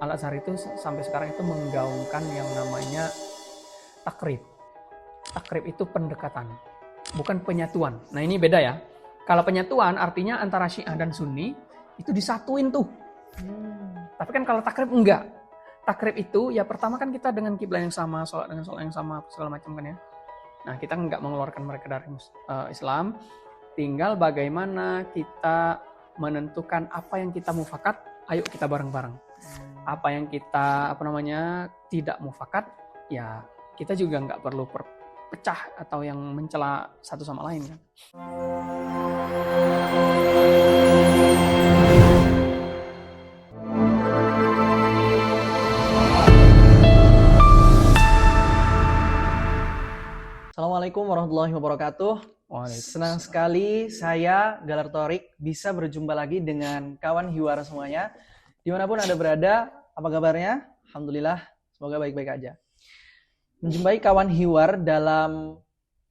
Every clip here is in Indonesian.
Al-Azhar itu sampai sekarang itu menggaungkan yang namanya takrib. Takrib itu pendekatan, bukan penyatuan. Nah ini beda ya. Kalau penyatuan artinya antara Syiah dan Sunni itu disatuin tuh. Tapi kan kalau takrib enggak. Takrib itu ya pertama kan kita dengan kiblat yang sama, sholat dengan sholat yang sama, segala macam kan ya. Nah kita enggak mengeluarkan mereka dari Islam. Tinggal bagaimana kita menentukan apa yang kita mufakat, ayo kita bareng-bareng. Apa yang kita tidak mufakat, ya kita juga nggak perlu pecah atau yang mencela satu sama lain kan. Assalamualaikum warahmatullahi wabarakatuh. Senang sekali saya Galar Thorik bisa berjumpa lagi dengan kawan hiwar semuanya. Dimanapun Anda berada, apa kabarnya? Alhamdulillah, semoga baik-baik aja. Menjumpai kawan hiwar dalam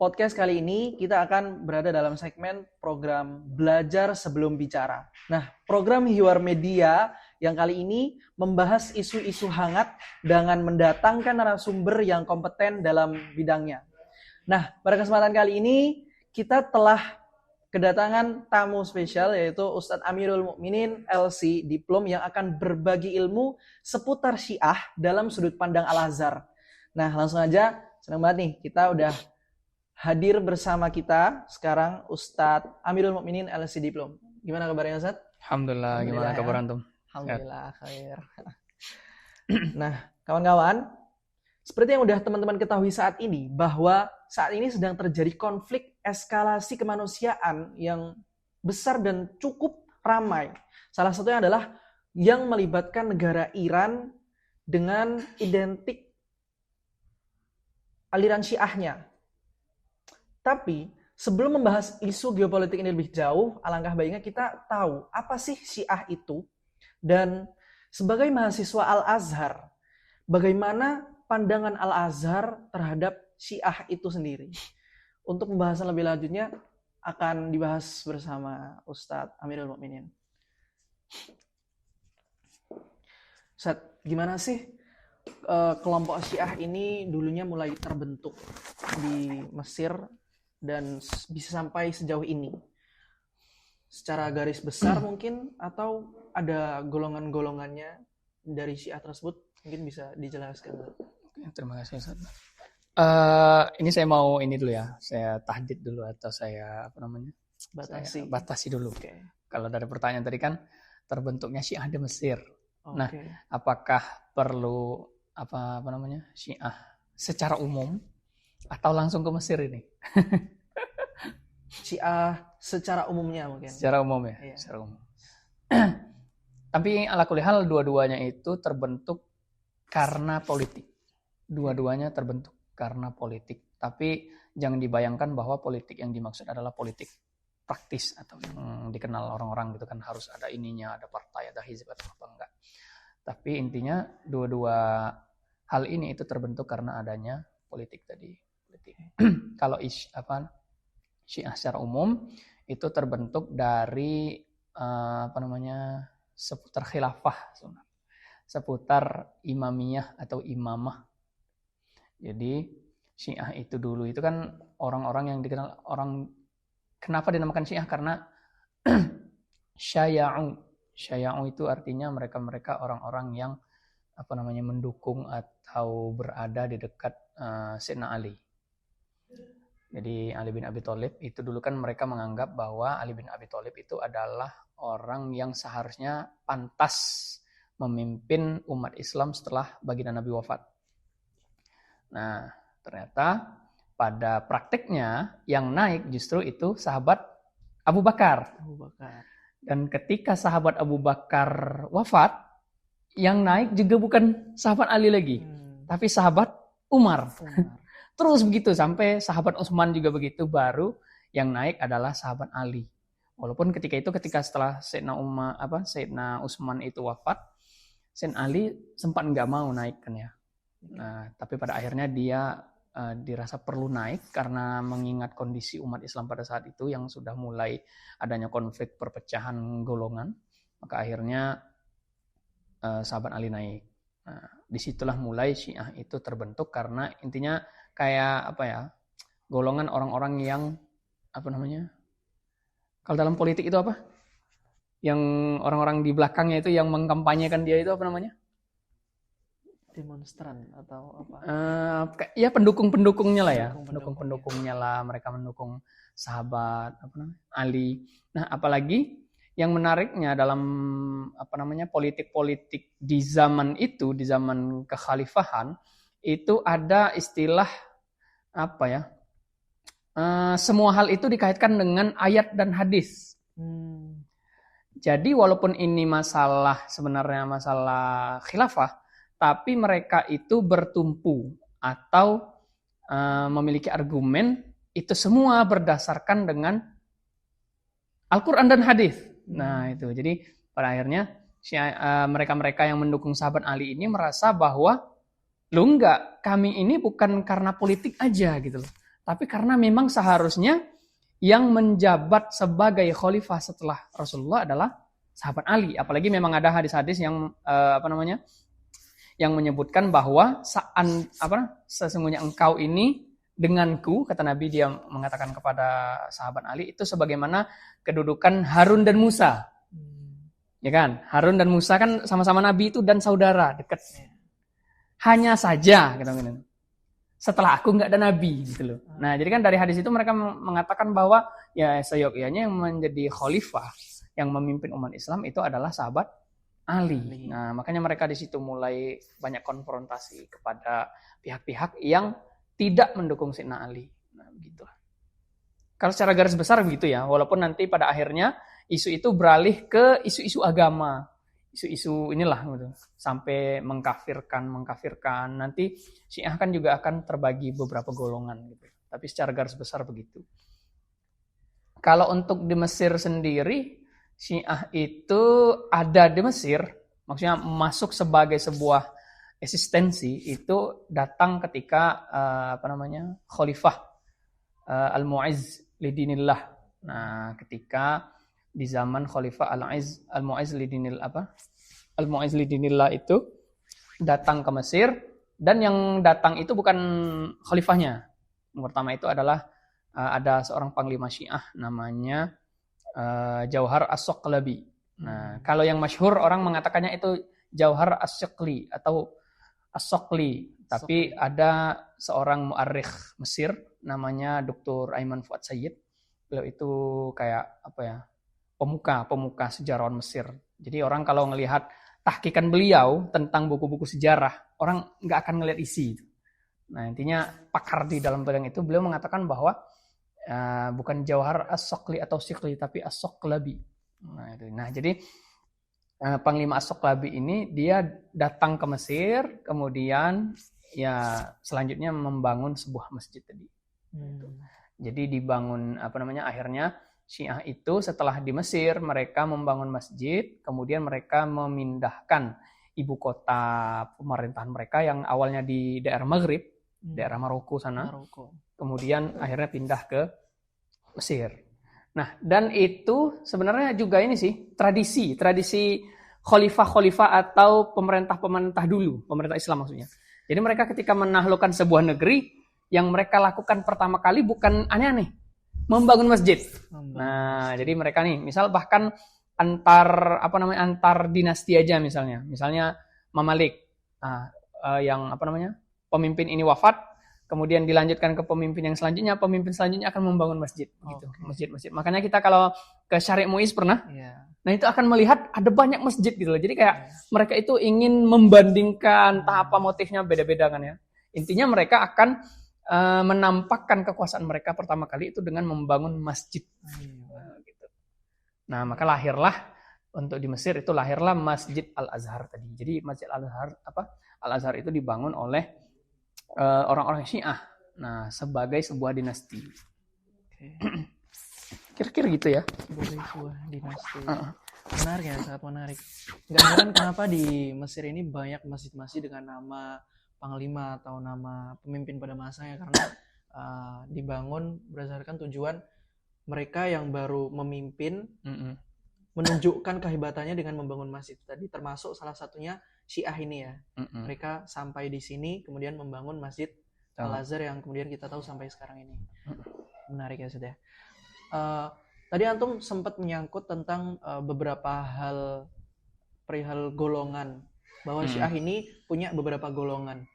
podcast kali ini, kita akan berada dalam segmen program Belajar Sebelum Bicara. Nah, program hiwar media yang kali ini membahas isu-isu hangat dengan mendatangkan narasumber yang kompeten dalam bidangnya. Nah, pada kesempatan kali ini kita telah kedatangan tamu spesial yaitu Ustadz Amirul Mukminin LC Diplom yang akan berbagi ilmu seputar Syiah dalam sudut pandang Al-Azhar. Nah, langsung aja, senang banget nih kita udah hadir bersama kita sekarang Ustadz Amirul Mukminin LC Diplom. Gimana kabarnya Ustadz? Alhamdulillah, gimana kabar antum? Alhamdulillah, khair. Nah, kawan-kawan, seperti yang udah teman-teman ketahui saat ini, bahwa saat ini sedang terjadi konflik eskalasi kemanusiaan yang besar dan cukup ramai. Salah satunya adalah yang melibatkan negara Iran dengan identik aliran Syiahnya. Tapi sebelum membahas isu geopolitik ini lebih jauh, alangkah baiknya kita tahu apa sih Syiah itu, dan sebagai mahasiswa Al-Azhar, bagaimana pandangan Al-Azhar terhadap Syiah itu sendiri. Untuk pembahasan lebih lanjutnya akan dibahas bersama Ustadz Amirul Mukminin. Ustadz, gimana sih kelompok Syiah ini dulunya mulai terbentuk di Mesir dan bisa sampai sejauh ini? Secara garis besar mungkin, atau ada golongan-golongannya dari Syiah tersebut? Mungkin bisa dijelaskan. Terima kasih Ustaz. Ini saya mau dulu ya, saya tahdid dulu atau saya batasi dulu. Okay. Kalau dari pertanyaan tadi kan terbentuknya Syiah di Mesir. Okay. Nah, apakah perlu Syiah secara umum atau langsung ke Mesir ini? Syiah secara umumnya mungkin. Secara umum ya, iya. Secara umum. Tapi ala kulli hal dua-duanya itu terbentuk karena politik. Dua-duanya terbentuk karena politik. Tapi jangan dibayangkan bahwa politik yang dimaksud adalah politik praktis atau yang dikenal orang-orang gitu kan, harus ada ininya, ada partai, ada hizb atau apa enggak. Tapi intinya dua-dua hal ini itu terbentuk karena adanya politik tadi. Kalau Syiah secara umum itu terbentuk dari seputar khilafah, seputar imamiyah atau imamah. Jadi Syiah itu dulu itu kan orang-orang yang dikenal kenapa dinamakan Syiah? Karena Syaya'u itu artinya mereka orang-orang yang mendukung atau berada di dekat Sayyidina Ali. Jadi Ali bin Abi Thalib itu dulu kan mereka menganggap bahwa Ali bin Abi Thalib itu adalah orang yang seharusnya pantas memimpin umat Islam setelah baginda Nabi wafat. Nah, ternyata pada prakteknya yang naik justru itu sahabat Abu Bakar. Dan ketika sahabat Abu Bakar wafat, yang naik juga bukan sahabat Ali lagi, tapi sahabat Umar. Terus begitu sampai sahabat Utsman juga begitu, baru yang naik adalah sahabat Ali. Walaupun ketika setelah Sayyidina Utsman itu wafat, Sayyidina Ali sempat nggak mau naik kan ya. Nah, tapi pada akhirnya dia dirasa perlu naik karena mengingat kondisi umat Islam pada saat itu yang sudah mulai adanya konflik perpecahan golongan. Maka akhirnya sahabat Ali naik. Nah, disitulah mulai Syiah itu terbentuk karena intinya kayak apa ya, golongan orang-orang yang apa namanya, kalau dalam politik itu apa? Yang orang-orang di belakangnya itu yang mengkampanyekan dia itu apa namanya? Demonstran atau apa? Ya pendukung-pendukungnya lah ya, pendukung-pendukungnya lah, mereka mendukung sahabat apa namanya Ali. Nah, apalagi yang menariknya dalam apa namanya politik-politik di zaman itu, di zaman kekhalifahan itu ada istilah apa ya? Semua hal itu dikaitkan dengan ayat dan hadis. Jadi walaupun ini sebenarnya masalah khilafah, tapi mereka itu bertumpu atau memiliki argumen itu semua berdasarkan dengan Al-Quran dan hadis. Nah itu, jadi pada akhirnya mereka-mereka yang mendukung sahabat Ali ini merasa bahwa enggak, kami ini bukan karena politik aja gitu loh, tapi karena memang seharusnya yang menjabat sebagai khalifah setelah Rasulullah adalah sahabat Ali. Apalagi memang ada hadis-hadis yang yang menyebutkan bahwa sesungguhnya engkau ini denganku, kata Nabi, dia mengatakan kepada sahabat Ali itu sebagaimana kedudukan Harun dan Musa. Ya kan? Harun dan Musa kan sama-sama Nabi itu dan saudara dekat. Hanya saja gitu. Setelah aku nggak ada Nabi gitu loh. Nah, jadi kan dari hadis itu mereka mengatakan bahwa ya seyogyanya yang menjadi khalifah, yang memimpin umat Islam itu adalah sahabat Ali. Nah, makanya mereka di situ mulai banyak konfrontasi kepada pihak-pihak yang tidak mendukung Sayyidina Ali. Nah, begitulah. Kalau secara garis besar begitu ya, walaupun nanti pada akhirnya isu itu beralih ke isu-isu agama, isu-isu inilah gitu, sampai mengkafirkan. Nanti Syiah kan juga akan terbagi beberapa golongan gitu. Tapi secara garis besar begitu. Kalau untuk di Mesir sendiri, Syiah itu ada di Mesir, maksudnya masuk sebagai sebuah eksistensi itu datang ketika Khalifah Al-Mu'izz lidinillah. Nah, ketika di zaman Khalifah Al-Mu'izz lidinillah itu datang ke Mesir, dan yang datang itu bukan khalifahnya. Yang pertama itu adalah ada seorang panglima Syiah namanya Jauhar As-Soqlabi. Nah, kalau yang masyhur orang mengatakannya itu Jauhar As-Soqli atau As-Soqli, tapi ada seorang mu'arrikh Mesir namanya Dr. Aiman Fuad Sayyid. Beliau itu kayak pemuka sejarawan Mesir. Jadi orang kalau ngelihat tahqiqan beliau tentang buku-buku sejarah, orang nggak akan ngelihat isi. Nah, intinya pakar di dalam bidang itu, beliau mengatakan bahwa bukan Jauhar As-Soqli atau Siqli, tapi As-Soqlabi. Nah, jadi Panglima As-Soqlabi ini dia datang ke Mesir, kemudian ya selanjutnya membangun sebuah masjid tadi. Jadi dibangun akhirnya Syiah itu setelah di Mesir mereka membangun masjid, kemudian mereka memindahkan ibu kota pemerintahan mereka yang awalnya di daerah Maghrib, daerah Maroko sana. Kemudian akhirnya pindah ke Mesir. Nah, dan itu sebenarnya juga ini sih tradisi khalifah-khalifah atau pemerintah dulu, pemerintah Islam maksudnya. Jadi mereka ketika menaklukkan sebuah negeri, yang mereka lakukan pertama kali bukan aneh-aneh, membangun masjid. Nah, jadi mereka nih, misal bahkan antar dinasti aja misalnya Mamalik, pemimpin ini wafat, kemudian dilanjutkan ke pemimpin selanjutnya akan membangun masjid, gitu. Masjid. Makanya kita kalau ke Syariq Muiz pernah, nah itu akan melihat ada banyak masjid gitu loh. Jadi kayak mereka itu ingin membandingkan, entah apa motifnya beda-beda kan ya. Intinya mereka akan menampakkan kekuasaan mereka pertama kali itu dengan membangun masjid. Gitu. Nah, maka lahirlah untuk di Mesir itu lahirlah Masjid Al-Azhar tadi. Jadi Masjid Al-Azhar itu dibangun oleh orang-orang Syiah. Nah, sebagai sebuah dinasti. Kira-kira gitu ya. Sebagai sebuah dinasti. Menarik ya, sangat menarik. Gak heran kenapa di Mesir ini banyak masjid-masjid dengan nama panglima atau nama pemimpin pada masanya, karena dibangun berdasarkan tujuan mereka yang baru memimpin menunjukkan kehebatannya dengan membangun masjid tadi, termasuk salah satunya Syiah ini ya. Mereka sampai di sini kemudian membangun Masjid Al-Azhar yang kemudian kita tahu sampai sekarang ini. Menarik ya sudah. Tadi antum sempat menyangkut tentang beberapa hal perihal golongan, bahwa Syiah ini punya beberapa golongan.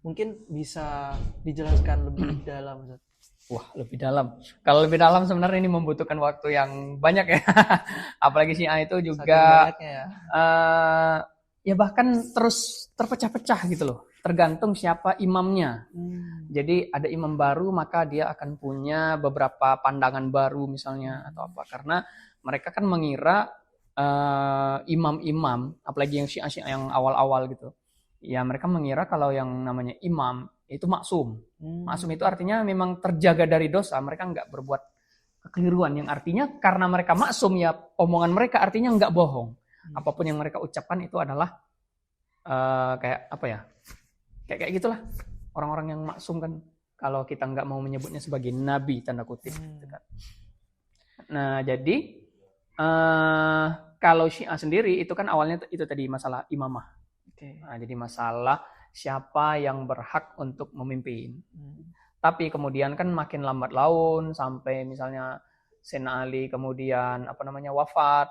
Mungkin bisa dijelaskan lebih dalam, Ustaz. Wah, lebih dalam. Kalau lebih dalam sebenarnya ini membutuhkan waktu yang banyak ya. Apalagi Syiah itu juga ya bahkan terus terpecah-pecah gitu loh. Tergantung siapa imamnya. Jadi ada imam baru maka dia akan punya beberapa pandangan baru misalnya atau apa. Karena mereka kan mengira imam-imam, apalagi yang Syiah yang awal-awal gitu. Ya mereka mengira kalau yang namanya imam itu maksum. Maksum itu artinya memang terjaga dari dosa. Mereka nggak berbuat kekeliruan. Yang artinya karena mereka maksum ya omongan mereka artinya nggak bohong. Apapun yang mereka ucapkan itu adalah kayak apa ya? Kayak gitulah. Orang-orang yang maksum kan. Kalau kita nggak mau menyebutnya sebagai nabi tanda kutip. Gitu kan. Nah jadi kalau Syiah sendiri itu kan awalnya itu tadi masalah imamah. Nah, jadi masalah siapa yang berhak untuk memimpin. Tapi kemudian kan makin lambat laun sampai misalnya Sayyidina Ali kemudian wafat.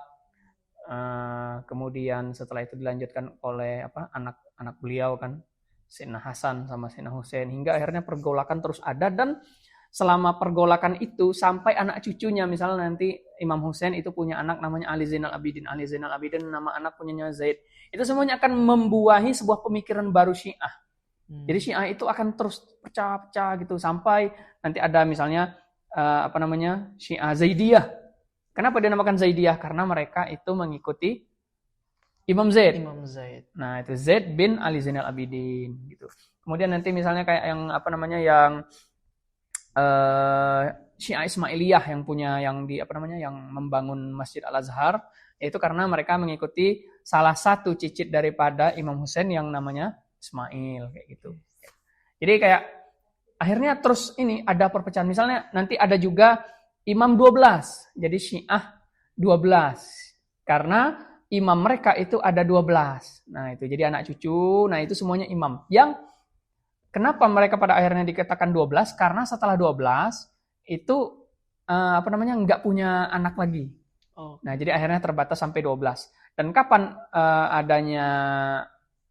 Kemudian setelah itu dilanjutkan oleh anak beliau kan Sayyidina Hasan sama Sayyidina Husain hingga akhirnya pergolakan terus ada dan selama pergolakan itu sampai anak cucunya misalnya nanti Imam Husain itu punya anak namanya Ali Zainal Abidin nama anak punyanya Zaid. Itu semuanya akan membuahi sebuah pemikiran baru Syiah. Jadi Syiah itu akan terus pecah-pecah gitu sampai nanti ada misalnya Syiah Zaidiyah. Kenapa dinamakan Zaidiyah? Karena mereka itu mengikuti Imam Zaid. Nah, itu Zaid bin Ali Zainal Abidin gitu. Kemudian nanti misalnya kayak yang Syiah Ismailiyah yang punya yang membangun Masjid Al-Azhar, yaitu karena mereka mengikuti salah satu cicit daripada Imam Husain yang namanya Ismail kayak gitu. Jadi kayak akhirnya terus ini ada perpecahan. Misalnya nanti ada juga Imam 12. Jadi Syiah 12. Karena imam mereka itu ada 12. Nah, itu jadi anak cucu, nah itu semuanya imam. Yang kenapa mereka pada akhirnya dikatakan 12? Karena setelah 12 itu nggak punya anak lagi. Nah, jadi akhirnya terbatas sampai 12. Dan kapan adanya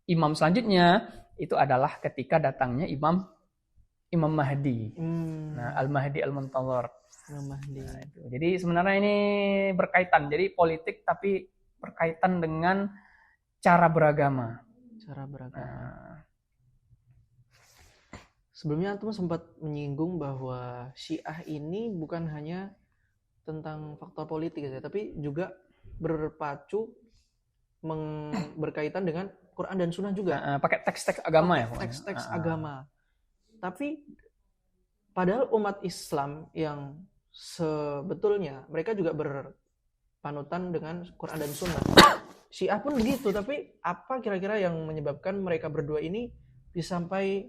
imam selanjutnya? Itu adalah ketika datangnya Imam Mahdi. Nah, Al-Mahdi Al-Muntazar. Nah, itu. Jadi sebenarnya ini berkaitan. Jadi politik tapi berkaitan dengan cara beragama. Sebelumnya antum sempat menyinggung bahwa Syiah ini bukan hanya tentang faktor politik saja, tapi juga berpacu berkaitan dengan Quran dan Sunnah juga. Pakai teks-teks agama ya. Teks-teks agama. Tapi padahal umat Islam yang sebetulnya mereka juga berpanutan dengan Quran dan Sunnah. Syiah pun begitu, tapi apa kira-kira yang menyebabkan mereka berdua ini bisa sampai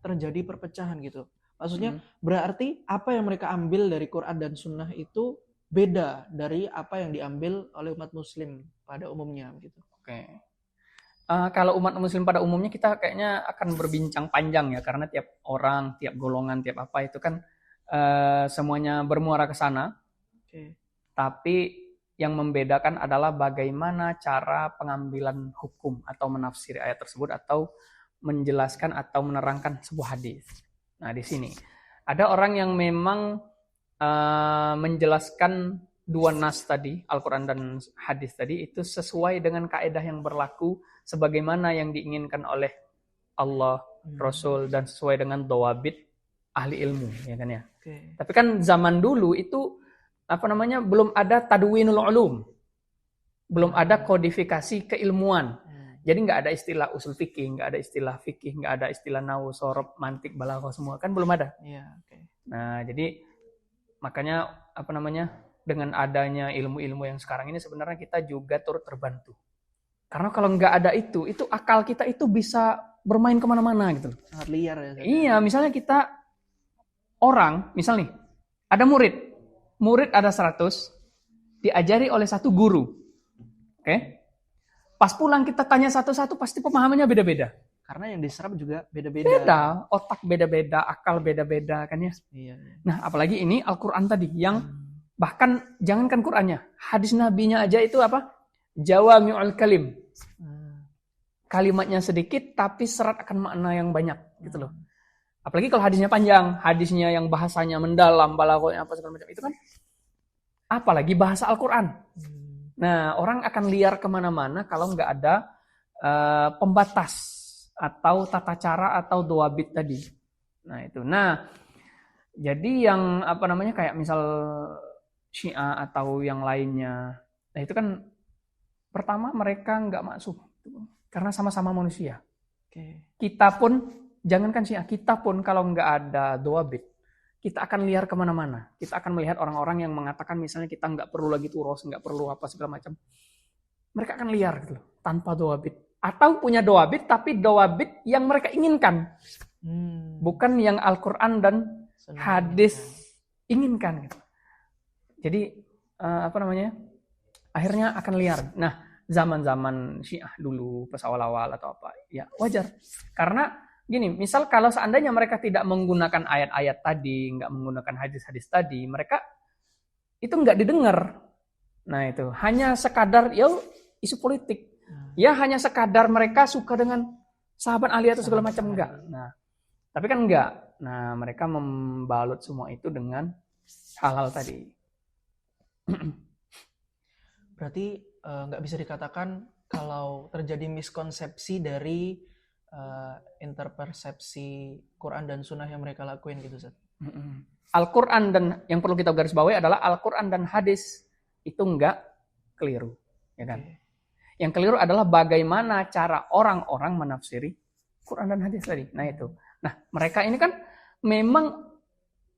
terjadi perpecahan gitu? Maksudnya berarti apa yang mereka ambil dari Quran dan Sunnah itu beda dari apa yang diambil oleh umat Muslim pada umumnya gitu. Oke. Kalau umat Muslim pada umumnya kita kayaknya akan berbincang panjang ya, karena tiap orang, tiap golongan, tiap apa itu kan semuanya bermuara ke sana. Tapi yang membedakan adalah bagaimana cara pengambilan hukum atau menafsiri ayat tersebut atau menjelaskan atau menerangkan sebuah hadis. Nah, di sini ada orang yang memang menjelaskan dua nas tadi, Al-Quran dan hadis tadi, itu sesuai dengan kaidah yang berlaku sebagaimana yang diinginkan oleh Allah, Rasul, dan sesuai dengan dawabit ahli ilmu, ya kan ya. Tapi kan zaman dulu itu belum ada tadwinul ulum, belum ada kodifikasi keilmuan. Jadi nggak ada istilah usul fikih, nggak ada istilah fikih, nggak ada istilah nahwu, shorob, mantik, balaghah, semua kan belum ada. Nah, jadi makanya dengan adanya ilmu-ilmu yang sekarang ini sebenarnya kita juga turut terbantu. Karena kalau nggak ada itu akal kita itu bisa bermain kemana-mana gitu. Sangat liar ya. Iya, misalnya kita misal nih, ada murid ada 100, diajari oleh satu guru. Oke? Pas pulang kita tanya satu-satu pasti pemahamannya beda-beda. Karena yang diserap juga beda-beda. Beda, otak beda-beda, akal beda-beda kan ya. Iya. Nah, apalagi ini Al-Qur'an tadi yang bahkan jangankan Qur'annya, hadis nabinya aja itu apa? Jawami'ul kalim. Kalimatnya sedikit tapi serat akan makna yang banyak gitu loh. Apalagi kalau hadisnya panjang, hadisnya yang bahasanya mendalam, balaghahnya apa segala macam itu kan. Apalagi bahasa Al-Qur'an. Nah, orang akan liar kemana-mana kalau nggak ada pembatas atau tata cara atau doabit tadi. Nah itu. Nah, jadi yang apa namanya kayak misal Syiah atau yang lainnya. Nah itu kan pertama mereka nggak maksum karena sama-sama manusia. Kita pun jangankan Syiah, kita pun kalau nggak ada doabit, kita akan liar kemana-mana. Kita akan melihat orang-orang yang mengatakan misalnya kita nggak perlu lagi turos, nggak perlu apa segala macam. Mereka akan liar gitu loh, tanpa doabit. Atau punya doabit, tapi doabit yang mereka inginkan. Bukan yang Al-Quran dan hadis inginkan. Gitu. Jadi, apa namanya, akhirnya akan liar. Nah, zaman-zaman Syiah dulu, pas awal-awal atau apa, ya wajar. Karena gini, misal kalau seandainya mereka tidak menggunakan ayat-ayat tadi, nggak menggunakan hadis-hadis tadi, mereka itu nggak didengar. Nah itu, hanya sekadar ya isu politik. Ya hanya sekadar mereka suka dengan sahabat Ali atau segala macam, enggak. Nah, tapi kan enggak. Nah, mereka membalut semua itu dengan hal-hal tadi. Berarti nggak bisa dikatakan kalau terjadi miskonsepsi dari interpersepsi Quran dan Sunnah yang mereka lakuin gitu, Ustaz. Al-Quran dan yang perlu kita garis bawahi adalah Al-Quran dan hadis itu enggak keliru, ya kan? Yang keliru adalah bagaimana cara orang-orang menafsiri Quran dan hadis tadi. Nah itu. Nah mereka ini kan memang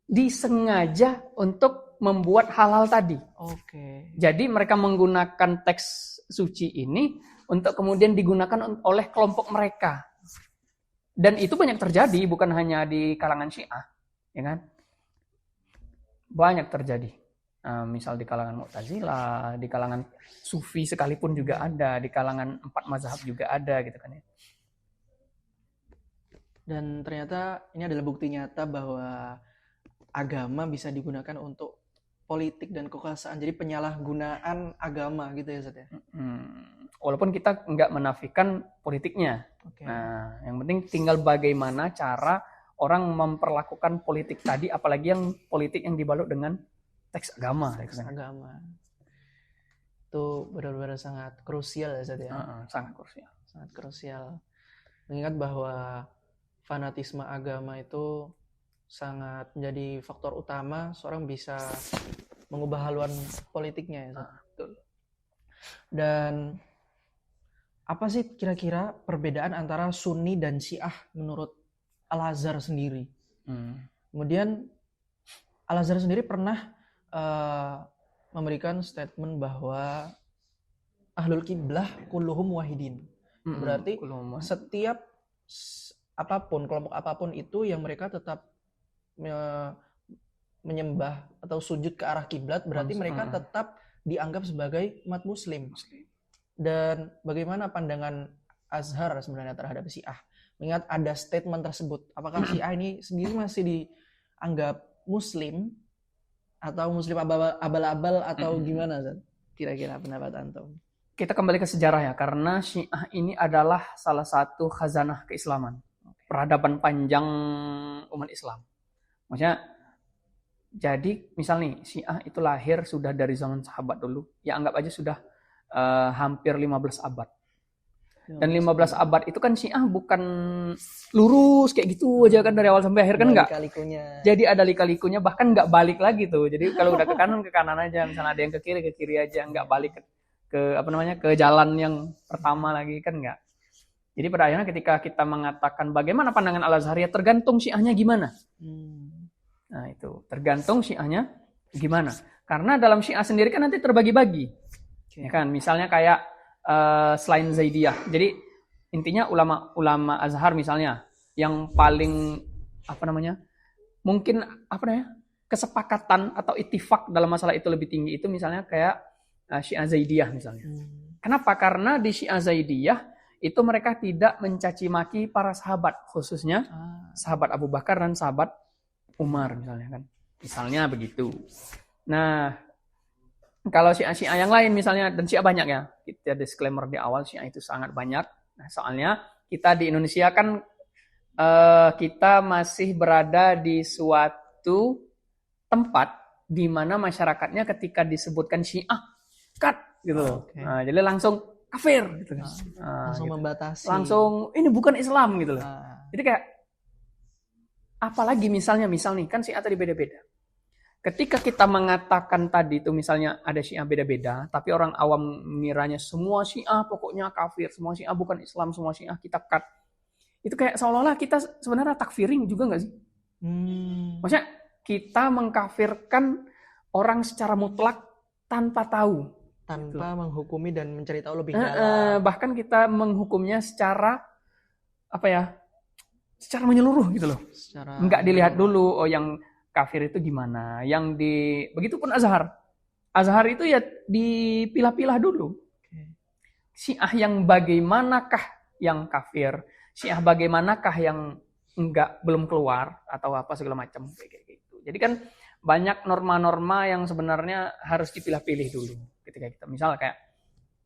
disengaja untuk membuat hal-hal tadi. Jadi mereka menggunakan teks suci ini untuk kemudian digunakan oleh kelompok mereka. Dan itu banyak terjadi, bukan hanya di kalangan Syiah, ya kan? Banyak terjadi. Misal di kalangan Mu'tazilah, di kalangan Sufi sekalipun juga ada, di kalangan 4 mazhab juga ada, gitu kan ya. Dan ternyata ini adalah bukti nyata bahwa agama bisa digunakan untuk politik dan kekuasaan. Jadi penyalahgunaan agama gitu ya, Ustaz ya. Walaupun kita nggak menafikan politiknya. Nah, yang penting tinggal bagaimana cara orang memperlakukan politik tadi, apalagi yang politik yang dibalut dengan teks agama. Agama. Itu benar-benar sangat krusial ya, Ustaz ya. Sangat krusial. Sangat krusial. Mengingat bahwa fanatisme agama itu sangat menjadi faktor utama seorang bisa mengubah haluan politiknya ya, Ustaz. Betul. Dan apa sih kira-kira perbedaan antara Sunni dan Syiah menurut Al-Azhar sendiri? Kemudian Al-Azhar sendiri pernah memberikan statement bahwa ahlul kiblah kulluhum wahidin. Berarti setiap apapun, kelompok apapun itu yang mereka tetap menyembah atau sujud ke arah kiblat, berarti mereka tetap dianggap sebagai umat muslim. Dan bagaimana pandangan Azhar sebenarnya terhadap Syiah? Mengingat ada statement tersebut, apakah Syiah ini sendiri masih dianggap muslim atau muslim abal-abal atau gimana, Zat? Kira-kira pendapat antum? Kita kembali ke sejarah ya, karena Syiah ini adalah salah satu khazanah keislaman, peradaban panjang umat Islam. Maksudnya, jadi misal nih Syiah itu lahir sudah dari zaman sahabat dulu, ya anggap aja sudah hampir 15 abad. Dan 15 abad itu kan Syiah bukan lurus kayak gitu aja kan dari awal sampai akhir kan enggak. Jadi ada lika-likunya, bahkan enggak balik lagi tuh. Jadi kalau udah ke kanan aja, misalnya ada yang ke kiri aja, enggak balik ke apa namanya ke jalan yang pertama lagi kan enggak. Jadi pada akhirnya ketika kita mengatakan bagaimana pandangan Al-Azhar, ya tergantung Syiahnya gimana. Nah itu tergantung Syiahnya gimana. Karena dalam Syiah sendiri kan nanti terbagi-bagi. Ya kan, misalnya kayak selain Zaidiyah. Jadi intinya ulama Azhar misalnya yang paling mungkin kesepakatan atau ittifaq dalam masalah itu lebih tinggi itu misalnya kayak Syiah Zaidiyah misalnya. Kenapa? Karena di Syiah Zaidiyah itu mereka tidak mencaci maki para sahabat, khususnya sahabat Abu Bakar dan sahabat Umar misalnya kan. Misalnya begitu. Nah, kalau Syiah yang lain misalnya, dan Syiah banyak ya, kita disclaimer di awal, Syiah itu sangat banyak. Nah, soalnya kita di Indonesia kan kita masih berada di suatu tempat di mana masyarakatnya ketika disebutkan Syiah, cut gitu loh. Okay. Nah, jadi langsung kafir gitu kan. Langsung gitu. membatasi. Langsung ini bukan Islam gitu loh. Jadi kayak apalagi misal nih kan Syiah tadi beda-beda. Ketika kita mengatakan tadi itu misalnya ada Syiah beda-beda, tapi orang awam ngiranya semua Syiah pokoknya kafir, semua Syiah bukan Islam, semua Syiah kita cut. Itu kayak seolah-olah kita sebenarnya takfiring juga nggak sih? Maksudnya kita mengkafirkan orang secara mutlak tanpa tahu. Tanpa gitu. Menghukumi dan mencari tahu lebih dalam. Bahkan kita menghukumnya secara secara menyeluruh gitu loh. Nggak dilihat dulu, oh yang kafir itu gimana. Begitupun Azhar. Azhar itu ya dipilah-pilah dulu. Syiah yang bagaimanakah yang kafir? Syiah bagaimanakah yang belum keluar atau apa segala macam kayak gitu. Jadi kan banyak norma-norma yang sebenarnya harus dipilah-pilih dulu ketika kita misal kayak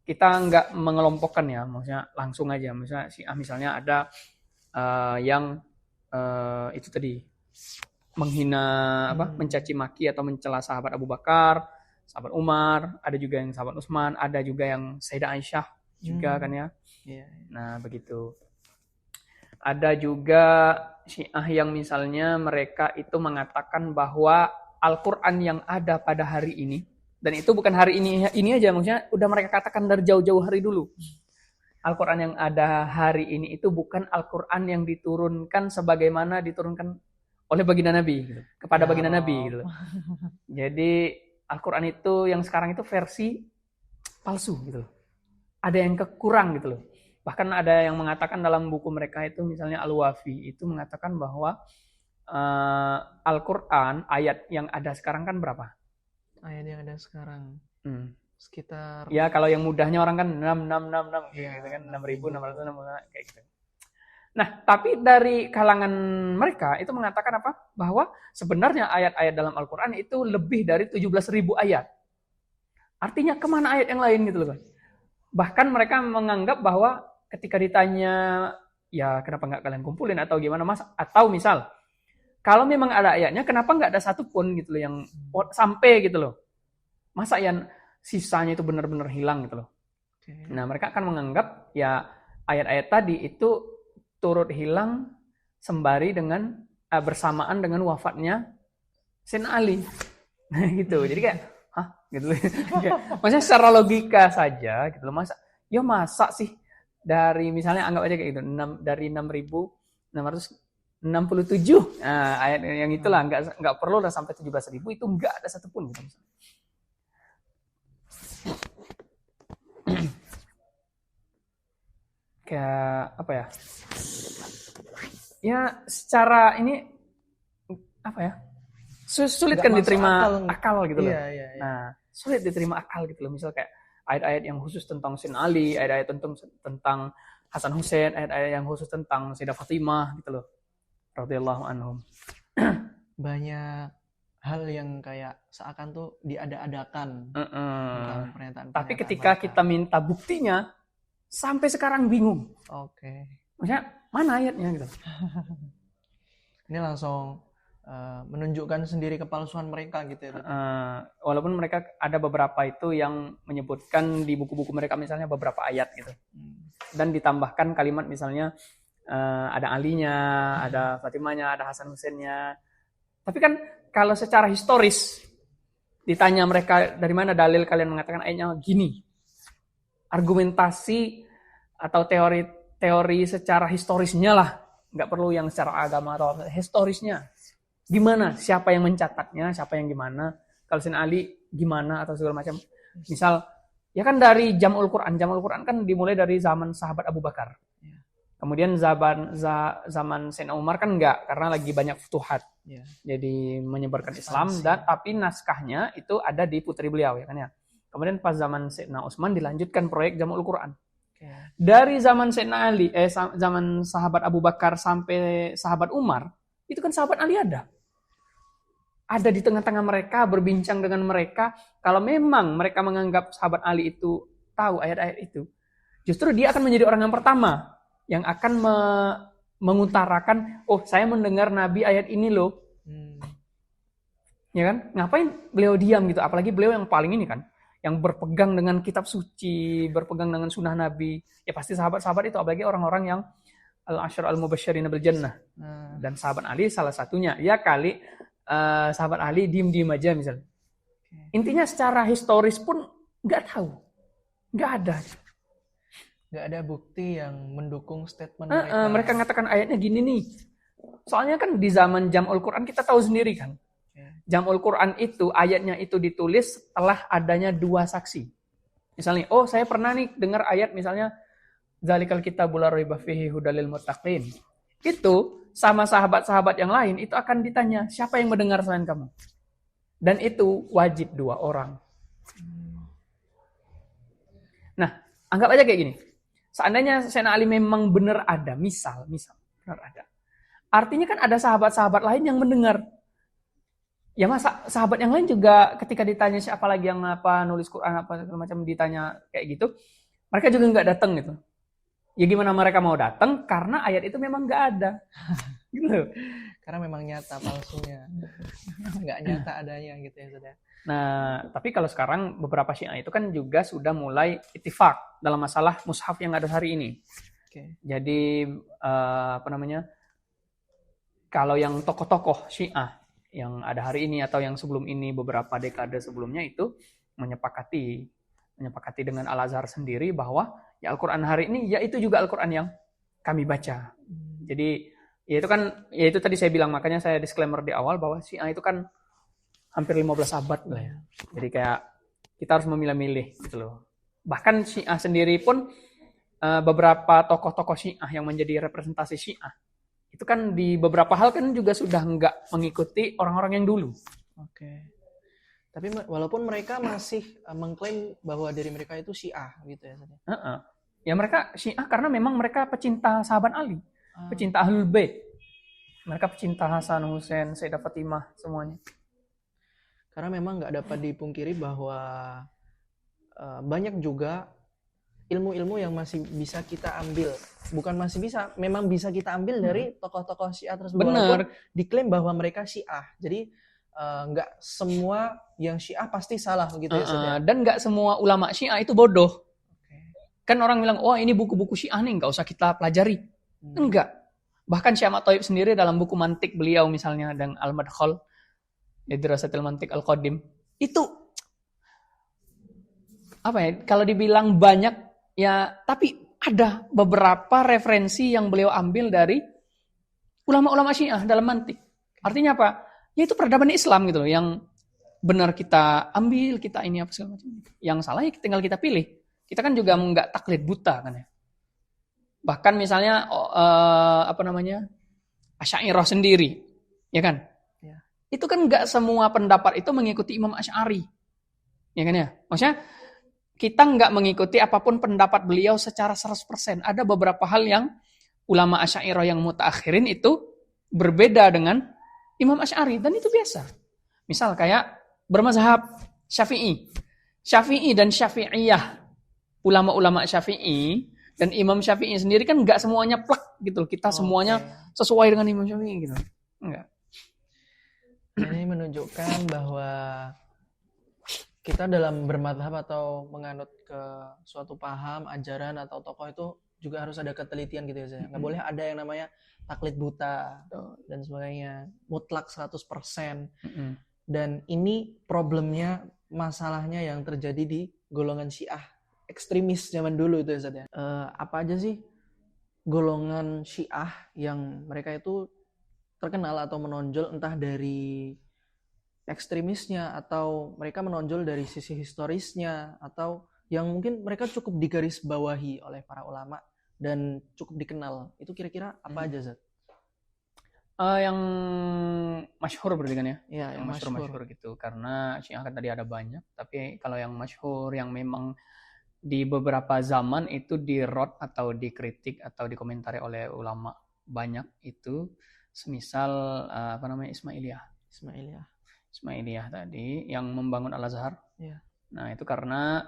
kita nggak mengelompokkan ya, maksudnya langsung aja misalnya Syiah misalnya ada yang itu tadi menghina mencaci maki atau mencela sahabat Abu Bakar, sahabat Umar, ada juga yang sahabat Utsman, ada juga yang Sayyidah Aisyah juga kan ya. Nah begitu. Ada juga Syiah yang misalnya mereka itu mengatakan bahwa Al-Quran yang ada pada hari ini, dan itu bukan hari ini aja, maksudnya udah mereka katakan dari jauh-jauh hari dulu. Al-Quran yang ada hari ini itu bukan Al-Quran yang diturunkan sebagaimana diturunkan oleh baginda Nabi gitu, kepada baginda Nabi gitu. Jadi Al-Quran itu yang sekarang itu versi palsu gitu loh. Ada yang kekurang gitu loh. Bahkan ada yang mengatakan dalam buku mereka itu misalnya Al-Wafi itu mengatakan bahwa Al-Quran ayat yang ada sekarang kan berapa? Ayat yang ada sekarang sekitar ya kalau yang mudahnya orang kan 6 gitu kan 6.600 kayak gitu. Nah, tapi dari kalangan mereka itu mengatakan apa? Bahwa sebenarnya ayat-ayat dalam Al-Quran itu lebih dari 17.000 ayat. Artinya kemana ayat yang lain gitu loh kan? Bahkan mereka menganggap bahwa ketika ditanya, ya kenapa nggak kalian kumpulin atau gimana mas? Atau misal, kalau memang ada ayatnya, kenapa nggak ada satupun gitu loh yang sampai gitu loh? Masa yang sisanya itu benar-benar hilang gitu loh? Nah mereka akan menganggap ya ayat-ayat tadi itu turut hilang sembari dengan bersamaan dengan wafatnya Sayyidina Ali. Nah gitu. Jadi kayak gitu. Maksudnya secara logika saja gitu loh. Masa sih dari misalnya anggap aja kayak gitu, dari 6.667 ayat yang itulah nggak perlu lah sampai 17.000 itu nggak ada satupun gitu. Kayak apa ya? Ya secara ini apa ya? Sulit kan diterima akal gitu loh. Iya. Nah, sulit diterima akal gitu loh. Misal kayak ayat-ayat yang khusus tentang Sayyidina Ali, ayat-ayat tentang Hasan Hussein, ayat-ayat yang khusus tentang Sayyidah Fatimah gitu loh. Radhiyallahu anhum. Banyak hal yang kayak seakan tuh diada-adakan. Pernyataan. Tapi ketika mereka kita minta buktinya, sampai sekarang bingung. Oke. Maksudnya mana ayatnya gitu. Ini langsung menunjukkan sendiri kepalsuan mereka gitu ya. Walaupun mereka ada beberapa itu yang menyebutkan di buku-buku mereka misalnya beberapa ayat gitu. Dan ditambahkan kalimat misalnya ada Alinya, ada Fatimahnya, ada Hasan Husainnya. Tapi kan kalau secara historis ditanya mereka dari mana dalil kalian mengatakan ayatnya gini. Argumentasi atau teori secara historisnya lah. Nggak perlu yang secara agama atau historisnya. Gimana? Siapa yang mencatatnya? Siapa yang gimana? Kalau Sayyidina Ali gimana atau segala macam. Misal, ya kan dari Jam'ul Quran. Jam'ul Quran kan dimulai dari zaman sahabat Abu Bakar. Kemudian zaman Sayyidina Umar kan enggak, karena lagi banyak futuhat. Jadi menyebarkan Islam, tapi naskahnya itu ada di putri beliau ya kan ya. Kemudian pas zaman Sayyidina Utsman dilanjutkan proyek Jam'ul Quran. Oke. Dari zaman Sayyidina Ali, zaman sahabat Abu Bakar sampai sahabat Umar, itu kan sahabat Ali ada di tengah-tengah mereka, berbincang dengan mereka. Kalau memang mereka menganggap sahabat Ali itu tahu ayat-ayat itu, justru dia akan menjadi orang yang pertama yang akan mengutarakan, oh saya mendengar Nabi ayat ini loh. Ya kan? Ngapain beliau diam gitu? Apalagi beliau yang paling ini kan, yang berpegang dengan kitab suci, berpegang dengan sunnah Nabi. Ya pasti sahabat-sahabat itu, apalagi orang-orang yang al-asyar al-mubasysyirin bil jannah. Dan sahabat Ali salah satunya. Ya kali sahabat Ali diem-diem aja misalnya. Intinya secara historis pun nggak tahu. Nggak ada. Nggak ada bukti yang mendukung statement mereka mengatakan ayatnya gini nih. Soalnya kan di zaman Jam'ul Quran kita tahu sendiri kan. Jam'ul Quran itu ayatnya itu ditulis setelah adanya 2 saksi. Misalnya, oh saya pernah nih dengar ayat misalnya Zalikal kitabul la raiba fihi hudal lil muttaqin. Itu sama sahabat-sahabat yang lain itu akan ditanya, siapa yang mendengar selain kamu? Dan itu wajib 2 orang. Nah, anggap aja kayak gini. Seandainya Sayyidina Ali memang benar ada, misal benar ada. Artinya kan ada sahabat-sahabat lain yang mendengar. Ya masa sahabat yang lain juga ketika ditanya siapa lagi yang nulis Quran apa segala macam ditanya kayak gitu, mereka juga nggak datang gitu. Ya gimana mereka mau datang karena ayat itu memang nggak ada. Gitu. Karena memang nyata palsunya. Nggak nyata adanya gitu ya sudah. Nah, tapi kalau sekarang beberapa Syiah itu kan juga sudah mulai ittifaq dalam masalah mushaf yang ada hari ini. Okay. Jadi kalau yang tokoh-tokoh Syiah yang ada hari ini atau yang sebelum ini beberapa dekade sebelumnya itu menyepakati dengan Al-Azhar sendiri bahwa ya Al-Quran hari ini ya itu juga Al-Quran yang kami baca. Jadi ya itu tadi saya bilang, makanya saya disclaimer di awal bahwa Syiah itu kan hampir 15 abad lah ya. Jadi kayak kita harus memilah-milih gitu loh. Bahkan Syiah sendiri pun beberapa tokoh-tokoh Syiah yang menjadi representasi Syiah itu kan di beberapa hal kan juga sudah nggak mengikuti orang-orang yang dulu. Oke. Tapi walaupun mereka masih mengklaim bahwa diri mereka itu Syiah gitu ya. Ya mereka Syiah karena memang mereka pecinta sahabat Ali, pecinta Ahlul Bait. Mereka pecinta Hasan, Husain, Sayyidah Fatimah semuanya. Karena memang nggak dapat dipungkiri bahwa banyak juga ilmu-ilmu yang masih bisa kita ambil. Bukan masih bisa, memang bisa kita ambil dari tokoh-tokoh Syiah tersebut. Benar. Diklaim bahwa mereka Syiah. Jadi nggak semua yang Syiah pasti salah gitu ya. Dan nggak semua ulama Syiah itu bodoh. Kan orang bilang, oh ini buku-buku Syiah nih, nggak usah kita pelajari. Enggak. Bahkan Syekh Ahmad Thayyib sendiri dalam buku mantik beliau misalnya, dan Al-Madkhal, Dirasatil Mantik Al-Qadim, itu apa ya, kalau dibilang banyak, ya tapi ada beberapa referensi yang beliau ambil dari ulama-ulama Syiah dalam mantik. Artinya apa? Ya itu peradaban Islam gitu loh, yang benar kita ambil, kita ini apa segala macam. Yang salah ya tinggal kita pilih. Kita kan juga nggak taklid buta kan ya. Bahkan misalnya Asy'ariyah sendiri, ya kan? Ya. Itu kan nggak semua pendapat itu mengikuti Imam Asy'ari, ya kan ya? Maksudnya kita nggak mengikuti apapun pendapat beliau secara 100%. Ada beberapa hal yang ulama Asy'ariyah yang mutaakhirin itu berbeda dengan Imam Asy'ari, dan itu biasa. Misal kayak bermazhab Syafi'i dan Syafi'iyah. Ulama-ulama Syafi'i dan Imam Syafi'i sendiri kan nggak semuanya plek gitu. Kita semuanya sesuai dengan Imam Syafi'i gitu. Enggak. Ini menunjukkan bahwa kita dalam bermadhab atau menganut ke suatu paham, ajaran atau tokoh itu juga harus ada ketelitian gitu ya. Nggak boleh ada yang namanya taklid buta dan sebagainya. Mutlak 100%. Dan ini problemnya, masalahnya yang terjadi di golongan Syiah ekstremis zaman dulu itu ya. Apa aja sih golongan Syiah yang mereka itu terkenal atau menonjol entah dari ekstremisnya atau mereka menonjol dari sisi historisnya atau yang mungkin mereka cukup digarisbawahi oleh para ulama dan cukup dikenal. Itu kira-kira apa aja, Zat? Yang masyhur berarti kan ya? Iya, yang masyhur gitu. Karena Syiah kan tadi ada banyak, tapi kalau yang masyhur yang memang di beberapa zaman itu dirot atau dikritik atau dikomentari oleh ulama banyak itu, semisal Ismailiyah tadi yang membangun Al-Azhar. Iya. Nah, itu karena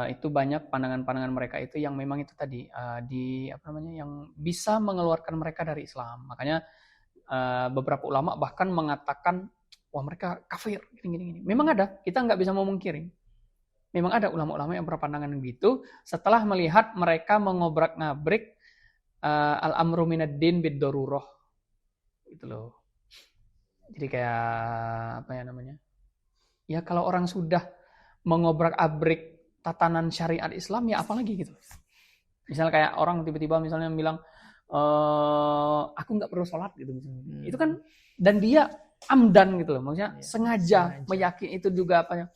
itu banyak pandangan-pandangan mereka itu yang memang itu tadi yang bisa mengeluarkan mereka dari Islam. Makanya beberapa ulama bahkan mengatakan, wah mereka kafir, gini. Memang ada, kita nggak bisa memungkiri. Memang ada ulama-ulama yang berpandangan gitu setelah melihat mereka mengobrak-ngabrik al-amru minad-din bid-darurah. Gitu loh. Jadi kayak apa ya namanya? Ya kalau orang sudah mengobrak-abrik tatanan syariat Islam, ya apalagi gitu. Misalnya kayak orang tiba-tiba misalnya bilang, aku nggak perlu sholat gitu. Itu kan, dan dia amdan gitu loh, maksudnya sengaja meyakini itu juga apa ya,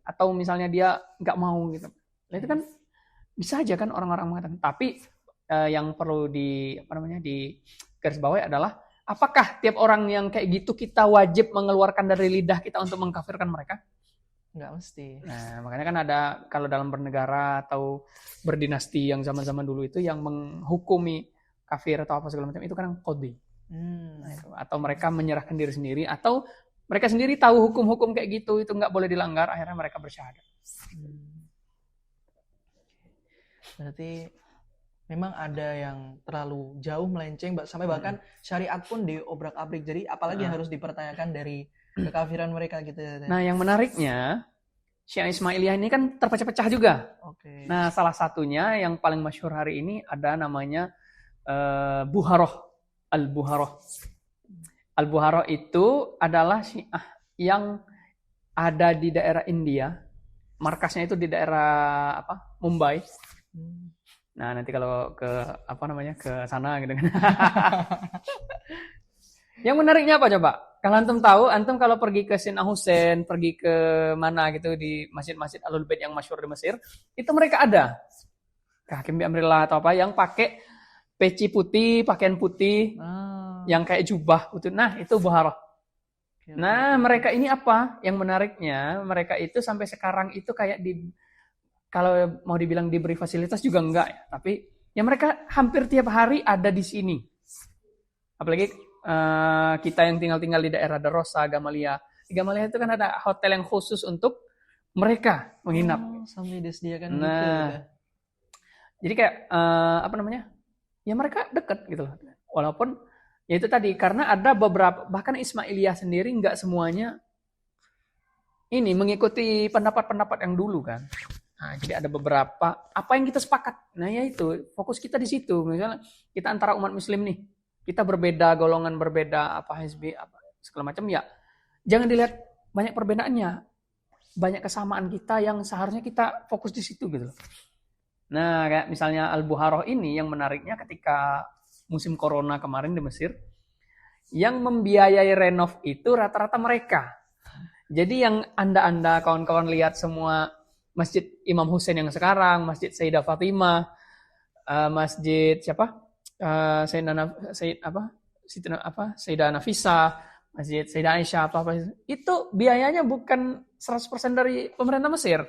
atau misalnya dia nggak mau gitu. Nah, itu kan bisa aja kan orang-orang mengatakan. Tapi yang perlu di garis bawahi adalah, apakah tiap orang yang kayak gitu kita wajib mengeluarkan dari lidah kita untuk mengkafirkan mereka? Nggak mesti. Nah, makanya kan ada, kalau dalam bernegara atau berdinasti yang zaman-zaman dulu itu yang menghukumi kafir atau apa segala macam itu kan qadhi. Nah, itu. Atau mereka menyerahkan diri sendiri, atau mereka sendiri tahu hukum-hukum kayak gitu itu nggak boleh dilanggar, akhirnya mereka bersyahadat. Berarti memang ada yang terlalu jauh melenceng sampai bahkan syariat pun diobrak-abrik. Jadi apalagi yang harus dipertanyakan dari kekafiran mereka gitu. Nah, yang menariknya Syiah Ismailiyah ini kan terpecah-pecah juga. Okay. Nah, salah satunya yang paling masyhur hari ini ada namanya Buharoh. Al-Buharoh. Al-Buharoh itu adalah Syiah yang ada di daerah India. Markasnya itu di daerah Mumbai. Nah, nanti kalau ke ke sana gitu kan. Yang menariknya apa coba? Kalau antum tahu, antum kalau pergi ke Sayyidina Husain, pergi ke mana gitu di masjid-masjid Ahlul Bait yang masyhur di Mesir, itu mereka ada. Hakim bi amrillah atau apa yang pakai peci putih, pakaian putih, yang kayak jubah putih. Nah, itu Buharoh. Nah, mereka ini apa? Yang menariknya, mereka itu sampai sekarang itu kayak kalau mau dibilang diberi fasilitas juga enggak ya, tapi ya mereka hampir tiap hari ada di sini. Apalagi kita yang tinggal di daerah Darosa, Gamaliya. Di Gamaliya itu kan ada hotel yang khusus untuk mereka menginap. Sampai disediakan gitu ya. Jadi kayak ya mereka dekat gitu loh. Walaupun ya itu tadi, karena ada beberapa, bahkan Ismailiyah sendiri nggak semuanya ini mengikuti pendapat-pendapat yang dulu kan. Nah, jadi ada beberapa apa yang kita sepakat. Nah, ya itu fokus kita di situ. Misalnya kita antara umat muslim nih, kita berbeda, golongan berbeda, hizbi, segala macam ya. Jangan dilihat banyak perbedaannya. Banyak kesamaan kita yang seharusnya kita fokus di situ gitu loh. Nah, kayak misalnya Al-Buharoh ini yang menariknya ketika musim corona kemarin di Mesir, yang membiayai renov itu rata-rata mereka. Jadi yang Anda kawan-kawan lihat semua Masjid Imam Husain yang sekarang, Masjid Sayyidah Fatimah, Masjid Sayyidah Nafisah, Masjid Sayyidah Aisyah, itu biayanya bukan 100% dari pemerintah Mesir.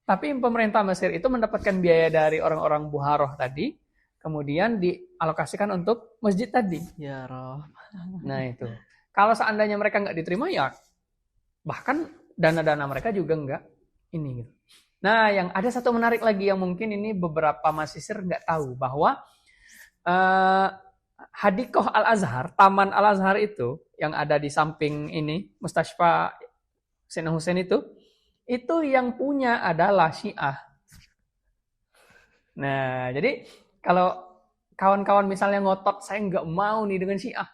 Tapi pemerintah Mesir itu mendapatkan biaya dari orang-orang Buharoh tadi, kemudian dialokasikan untuk masjid tadi. Ya Rob. Nah itu. Kalau seandainya mereka nggak diterima, ya bahkan dana-dana mereka juga nggak ini gitu. Nah, yang ada satu menarik lagi yang mungkin ini beberapa mahasiswa nggak tahu, bahwa Hadikoh Al-Azhar, Taman Al-Azhar itu yang ada di samping ini, Mustasfa Sayyidina Husain itu yang punya adalah Syiah. Nah, jadi kalau kawan-kawan misalnya ngotot, saya nggak mau nih dengan Syiah,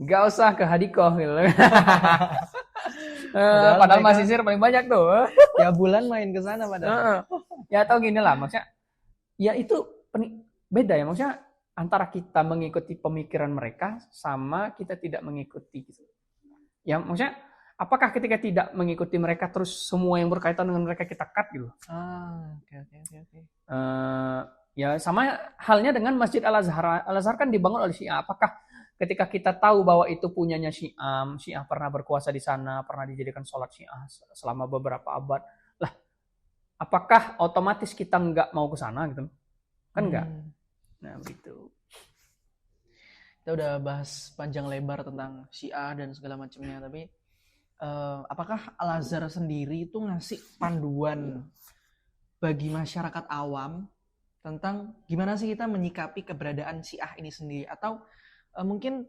nggak usah ke Hadikoh gitu. Padahal mahasiswa paling banyak tuh. Ya bulan main ke sana padahal. Ya atau gini lah, maksudnya ya itu beda ya, maksudnya antara kita mengikuti pemikiran mereka sama kita tidak mengikuti gitu. Ya maksudnya apakah ketika tidak mengikuti mereka terus semua yang berkaitan dengan mereka kita cut gitu? Oke. Ya sama halnya dengan Masjid Al-Azhar. Al-Azhar kan dibangun oleh Syiah. Apakah ketika kita tahu bahwa itu punyanya Syiah pernah berkuasa di sana, pernah dijadikan sholat Syiah selama beberapa abad, lah apakah otomatis kita nggak mau ke sana gitu? Kan nggak. Nah begitu. Kita udah bahas panjang lebar tentang Syiah dan segala macamnya, tapi apakah Al-Azhar sendiri itu ngasih panduan bagi masyarakat awam tentang gimana sih kita menyikapi keberadaan Syiah ini sendiri? Atau mungkin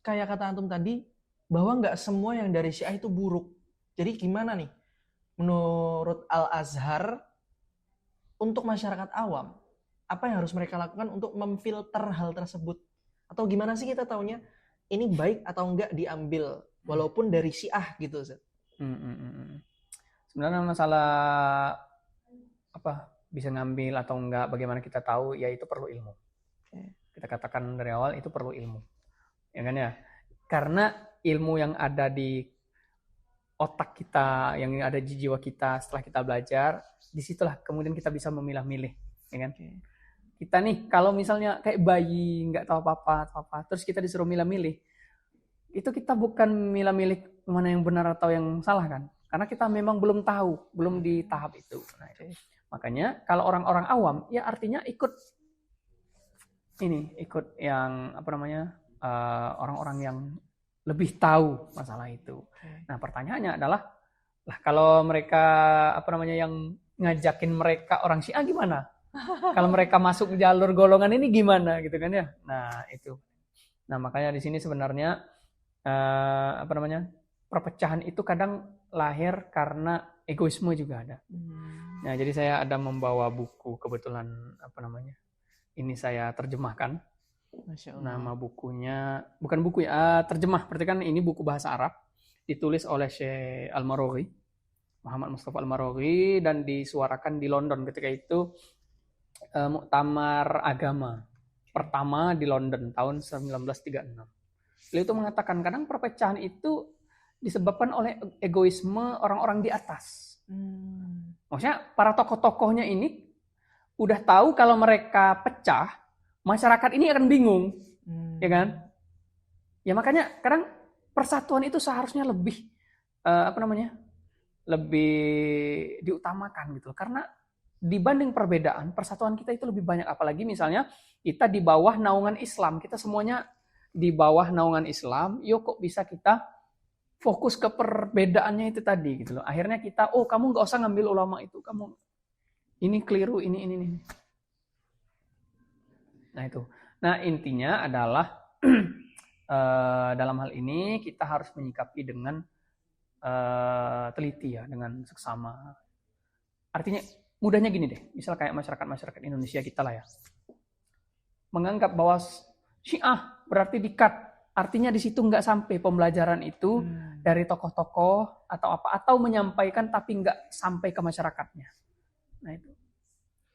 kayak kata antum tadi, bahwa nggak semua yang dari Syiah itu buruk. Jadi gimana nih menurut Al-Azhar untuk masyarakat awam? Apa yang harus mereka lakukan untuk memfilter hal tersebut? Atau gimana sih kita taunya ini baik atau enggak diambil walaupun dari Syiah gitu, Zat? Sebenarnya masalah apa bisa ngambil atau enggak, bagaimana kita tahu, ya itu perlu ilmu. Kita katakan dari awal itu perlu ilmu, ya kan ya? Karena ilmu yang ada di otak kita, yang ada di jiwa kita setelah kita belajar, disitulah kemudian kita bisa memilah-milih, ya kan? Kita nih kalau misalnya kayak bayi nggak tahu apa-apa, terus kita disuruh milah-milih, itu kita bukan milah-milih mana yang benar atau yang salah kan? Karena kita memang belum tahu, belum di tahap itu. Nah, makanya kalau orang-orang awam, ya artinya ikut yang orang-orang yang lebih tahu masalah itu. Nah pertanyaannya adalah, lah kalau mereka yang ngajakin mereka orang Syiah gimana? Kalau mereka masuk jalur golongan ini gimana gitu kan ya? Nah itu. Nah makanya di sini sebenarnya perpecahan itu kadang lahir karena egoisme juga ada. Nah jadi saya ada membawa buku, kebetulan ini saya terjemahkan. Nama bukunya bukan buku ya, terjemah. Berarti kan ini buku bahasa Arab, ditulis oleh Syekh Al-Maraghi, Muhammad Mustafa Al-Maraghi, dan disuarakan di London ketika itu muktamar agama pertama di London tahun 1936. Beliau itu mengatakan kadang perpecahan itu disebabkan oleh egoisme orang-orang di atas. Maksudnya para tokoh-tokohnya ini udah tahu kalau mereka pecah, masyarakat ini akan bingung, ya kan? Ya makanya kadang persatuan itu seharusnya lebih lebih diutamakan gitu. Karena dibanding perbedaan, persatuan kita itu lebih banyak. Apalagi misalnya kita di bawah naungan Islam, kita semuanya di bawah naungan Islam, yuk kok bisa kita fokus ke perbedaannya itu tadi gitu loh. Akhirnya kita, kamu nggak usah ngambil ulama itu, kamu ini keliru, ini. Nah itu. Nah intinya adalah dalam hal ini kita harus menyikapi dengan teliti ya, dengan seksama. Artinya mudahnya gini deh, misal kayak masyarakat Indonesia kita lah ya, menganggap bahwa Syiah berarti dikat, artinya di situ nggak sampai pembelajaran itu dari tokoh-tokoh atau menyampaikan tapi nggak sampai ke masyarakatnya. Nah itu.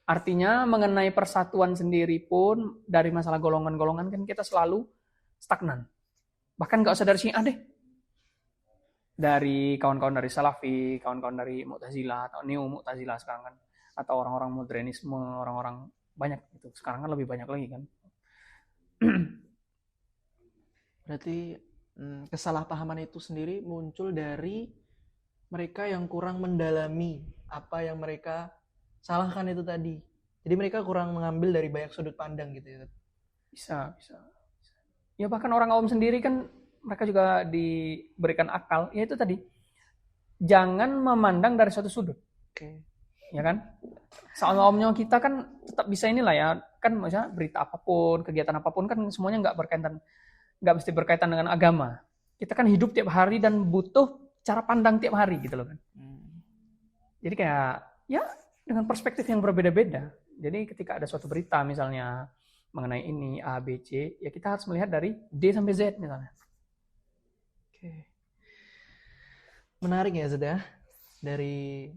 Artinya mengenai persatuan sendiri pun dari masalah golongan-golongan kan kita selalu stagnan. Bahkan nggak usah dari Syiah deh. Dari kawan-kawan dari Salafi, kawan-kawan dari Mu'tazilah atau Neo Mu'tazilah sekarang kan, atau orang-orang modernisme, orang-orang banyak itu. Sekarang kan lebih banyak lagi kan. Berarti kesalahpahaman itu sendiri muncul dari mereka yang kurang mendalami apa yang mereka salahkan itu tadi. Jadi mereka kurang mengambil dari banyak sudut pandang gitu ya. Bisa. Ya bahkan orang awam sendiri kan mereka juga diberikan akal. Ya itu tadi. Jangan memandang dari suatu sudut. Oke. Ya kan? Awam-awamnya kita kan tetap bisa inilah ya. Kan maksudnya berita apapun, kegiatan apapun kan semuanya nggak mesti berkaitan dengan agama. Kita kan hidup tiap hari dan butuh cara pandang tiap hari gitu loh kan. Jadi kayak ya dengan perspektif yang berbeda-beda. Jadi ketika ada suatu berita misalnya mengenai ini A, B, C, ya kita harus melihat dari D sampai Z misalnya. Oke. Menarik ya Zed ya. Dari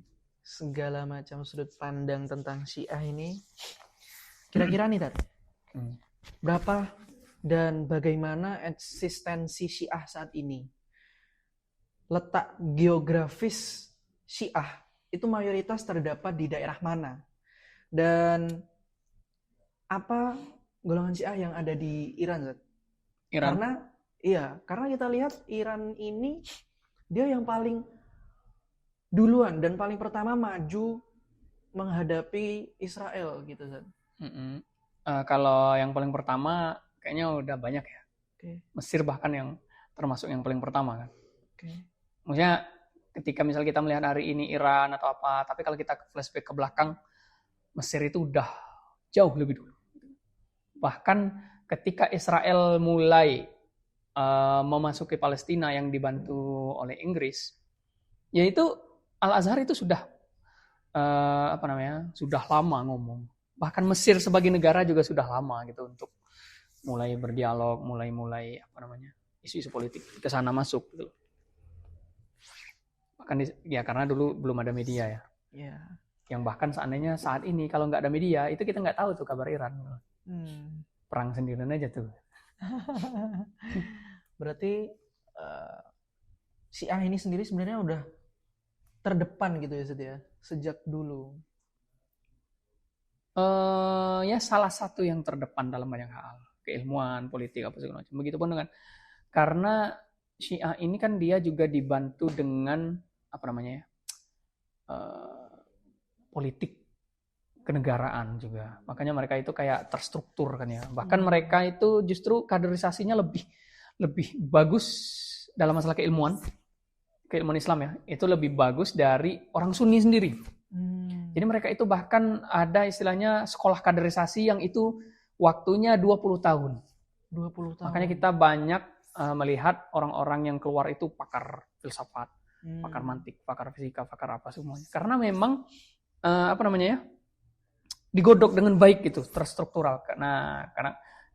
segala macam sudut pandang tentang Syiah ini. Kira-kira nih Tat, berapa dan bagaimana eksistensi Syiah saat ini? Letak geografis Syiah itu mayoritas terdapat di daerah mana? Dan apa golongan Syiah yang ada di Iran, Zat? Iran. Karena kita lihat Iran ini dia yang paling duluan dan paling pertama maju menghadapi Israel gitu kan. Kalau yang paling pertama kayaknya udah banyak ya. Mesir bahkan yang termasuk yang paling pertama kan. Maksudnya ketika misalnya kita melihat hari ini Iran atau apa, tapi kalau kita flashback ke belakang, Mesir itu udah jauh lebih dulu. Bahkan ketika Israel mulai memasuki Palestina yang dibantu oleh Inggris, yaitu Al-Azhar itu sudah sudah lama ngomong. Bahkan Mesir sebagai negara juga sudah lama gitu untuk mulai berdialog, mulai isu-isu politik ke sana masuk gitu. Bahkan karena dulu belum ada media ya. Yeah. Yang bahkan seandainya saat ini kalau nggak ada media itu kita nggak tahu tuh kabar Iran. Perang sendirian aja tuh. Berarti Syiah ini sendiri sebenarnya udah terdepan gitu ya, ya sejak dulu. Ya salah satu yang terdepan dalam banyak hal, keilmuan, politik apa segala macam. Begitupun dengan karena Syiah ini kan dia juga dibantu dengan politik kenegaraan juga. Makanya mereka itu kayak terstruktur kan ya. Bahkan mereka itu justru kaderisasinya lebih bagus dalam masalah keilmuan Islam ya. Itu lebih bagus dari orang Sunni sendiri. Jadi mereka itu bahkan ada istilahnya sekolah kaderisasi yang itu waktunya 20 tahun. 20 tahun. Makanya kita banyak melihat orang-orang yang keluar itu pakar filsafat, pakar mantik, pakar fisika, pakar apa semuanya. Karena memang digodok dengan baik gitu, terstruktural. Nah,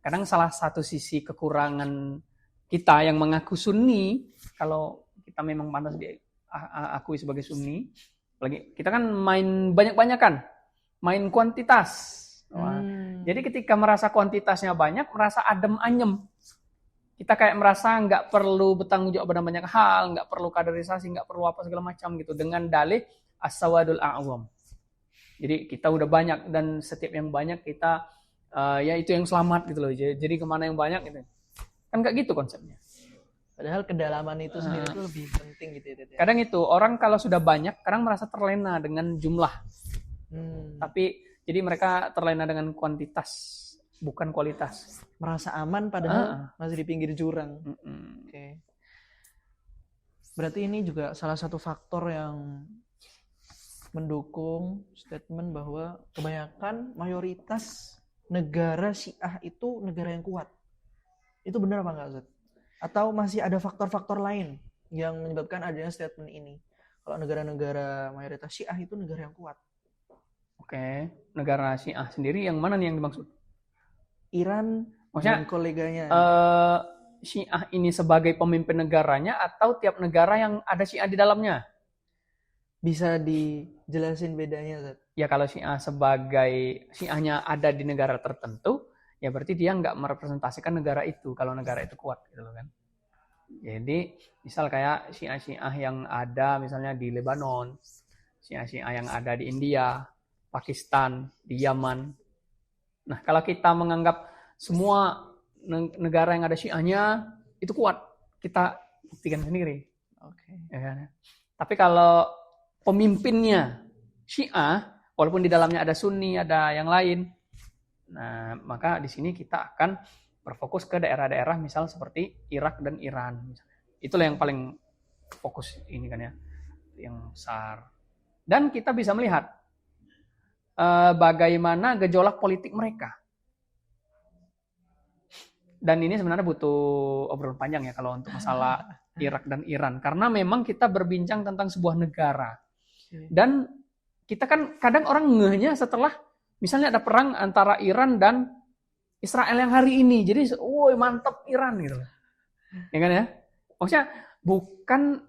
kadang salah satu sisi kekurangan kita yang mengaku Sunni, kalau kita memang pantas diakui sebagai Sunni, apalagi kita kan main banyak-banyakan, main kuantitas. Jadi ketika merasa kuantitasnya banyak, merasa adem anyem. Kita kayak merasa nggak perlu bertanggung jawab pada banyak hal, nggak perlu kaderisasi, nggak perlu apa segala macam gitu. Dengan dalih as-sawadul a'wam. Jadi kita udah banyak dan setiap yang banyak kita ya itu yang selamat gitu loh. Jadi kemana yang banyak gitu. Kan nggak gitu konsepnya. Padahal kedalaman itu sendiri itu lebih penting gitu ya. Kadang itu orang kalau sudah banyak, kadang merasa terlena dengan jumlah. Tapi jadi mereka terlena dengan kuantitas, bukan kualitas. Merasa aman padahal masih di pinggir jurang. Oke. Berarti ini juga salah satu faktor yang mendukung statement bahwa kebanyakan mayoritas negara Syiah itu negara yang kuat. Itu benar apa enggak, Ustaz? Atau masih ada faktor-faktor lain yang menyebabkan adanya statement ini? Kalau negara-negara mayoritas Syiah itu negara yang kuat. Oke, negara Syiah sendiri yang mana nih yang dimaksud? Iran maksudnya, dan koleganya. Syiah ini sebagai pemimpin negaranya atau tiap negara yang ada Syiah di dalamnya? Bisa dijelasin bedanya, Zat? Ya kalau Syiahnya ada di negara tertentu, ya berarti dia nggak merepresentasikan negara itu kalau negara itu kuat gitu loh kan. Jadi misal kayak Syiah yang ada misalnya di Lebanon, Syiah yang ada di India, Pakistan, di Yaman. Nah kalau kita menganggap semua negara yang ada Syiahnya itu kuat, kita buktikan sendiri. Ya kan? Tapi kalau pemimpinnya Syiah, walaupun di dalamnya ada Sunni, ada yang lain, nah maka di sini kita akan berfokus ke daerah-daerah misal seperti Irak dan Iran. Itulah yang paling fokus ini kan ya, yang besar. Dan kita bisa melihat bagaimana gejolak politik mereka. Dan ini sebenarnya butuh obrolan panjang ya kalau untuk masalah Irak dan Iran. Karena memang kita berbincang tentang sebuah negara. Dan kita kan kadang orang ngehnya setelah misalnya ada perang antara Iran dan Israel yang hari ini. Jadi, woi mantap Iran gitu. Ya kan ya? Maksudnya bukan